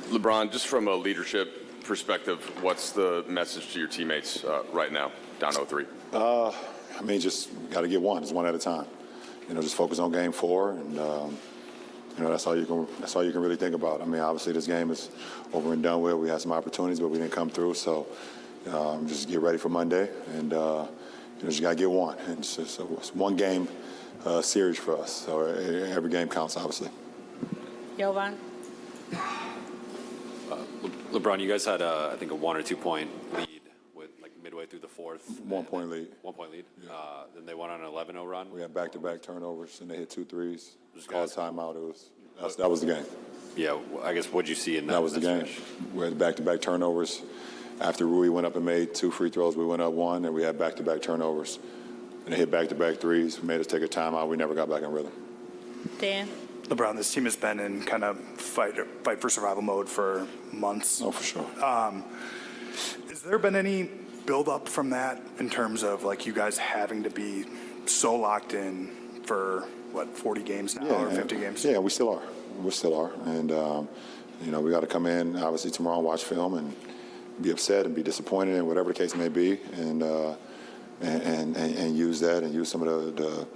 LeBron, just from a leadership perspective, what's the message to your teammates right now, down 0-3? I mean, just got to get one. It's one at a time. Just focus on game 4, and that's all you can really think about. I mean, obviously this game is over and done with. We had some opportunities, but we didn't come through. So just get ready for Monday, and just got to get one. And it's one game series for us. So every game counts, obviously. Jovan. LeBron, you guys had, I think, a 1 or 2 point lead with midway through the fourth. 1 point lead. 1 point lead. Yeah. Then they went on an 11-0 run. We had back-to-back turnovers, and they hit 2 threes. Just called a timeout. That was the game. Yeah, I guess what'd you see in that? That was the game. Stretch? We had back-to-back turnovers. After Rui went up and made 2 free throws, we went up 1, and we had back-to-back turnovers. And they hit back-to-back threes, made us take a timeout. We never got back in rhythm. Dan. LeBron, this team has been in kind of fight for survival mode for months. Oh, for sure. Has there been any build-up from that in terms of you guys having to be so locked in for 40 games now or 50 games? Yeah, we still are. We still are, and we got to come in obviously tomorrow and watch film and be upset and be disappointed and whatever the case may be, and use that and use some of the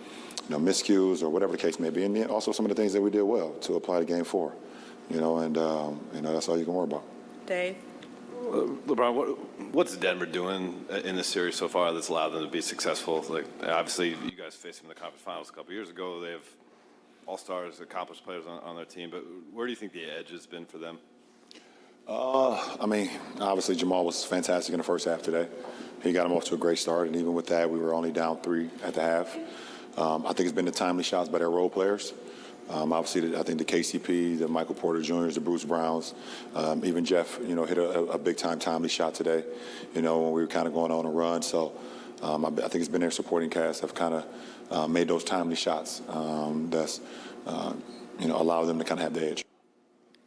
miscues or whatever the case may be, and also some of the things that we did well to apply to game 4, and that's all you can worry about. Dave. LeBron, what's Denver doing in this series so far that's allowed them to be successful? Obviously, you guys faced them in the conference finals a couple years ago. They have all-stars, accomplished players on their team, but where do you think the edge has been for them? I mean, obviously Jamal was fantastic in the first half today. He got him off to a great start, and even with that, we were only down 3 at the half. I think it's been the timely shots by their role players. Obviously, I think the KCP, the Michael Porter Jr.'s, the Bruce Browns, even Jeff, hit a big-time timely shot today, when we were kind of going on a run. So I think it's been their supporting cast have kind of made those timely shots that's, allow them to kind of have the edge.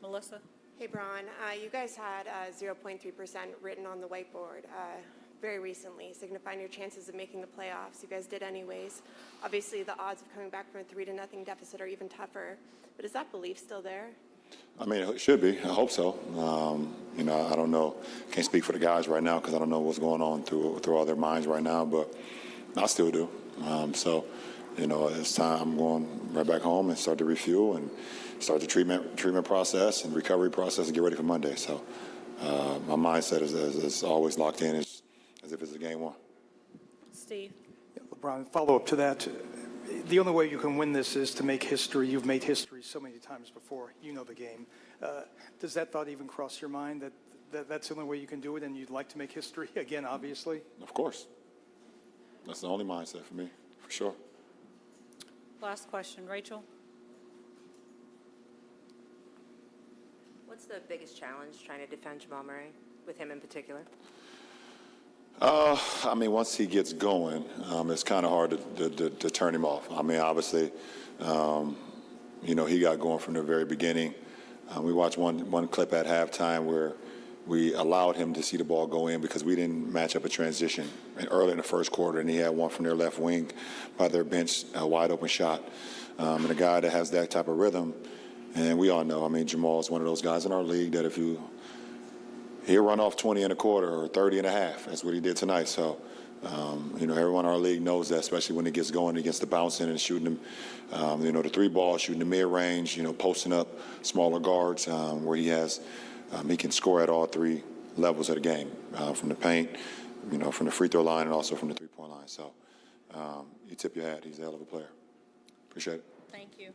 Melissa. Hey, Bron. You guys had 0.3% written on the whiteboard very recently, signifying your chances of making the playoffs. You guys did anyways. Obviously, the odds of coming back from a 3-0 deficit are even tougher. But is that belief still there? I mean, it should be. I hope so. I don't know. Can't speak for the guys right now because I don't know what's going on through all their minds right now, but I still do. It's time. I'm going right back home and start to refuel and start the treatment process and recovery process and get ready for Monday. So my mindset is always locked in as if it's a game 1. Steve. Yeah, LeBron, follow up to that. The only way you can win this is to make history. You've made history so many times before. You know the game. Does that thought even cross your mind that that's the only way you can do it and you'd like to make history again, obviously? Of course. That's the only mindset for me, for sure. Last question. Rachel. What's the biggest challenge trying to defend Jamal Murray, with him in particular? I mean, once he gets going, it's kind of hard to turn him off. I mean, obviously, he got going from the very beginning. We watched one clip at halftime where we allowed him to see the ball go in because we didn't match up a transition early in the first quarter, and he had one from their left wing by their bench, a wide-open shot. And a guy that has that type of rhythm, and we all know, I mean, Jamal is one of those guys in our league that if he'll run off 20 and a quarter or 30 and a half. That's what he did tonight. So, everyone in our league knows that, especially when he gets going against the bouncing and shooting them, the 3 ball, shooting the mid-range, posting up smaller guards where he can score at all 3 levels of the game, from the paint, from the free throw line and also from the 3-point line. So you tip your hat. He's a hell of a player. Appreciate it. Thank you.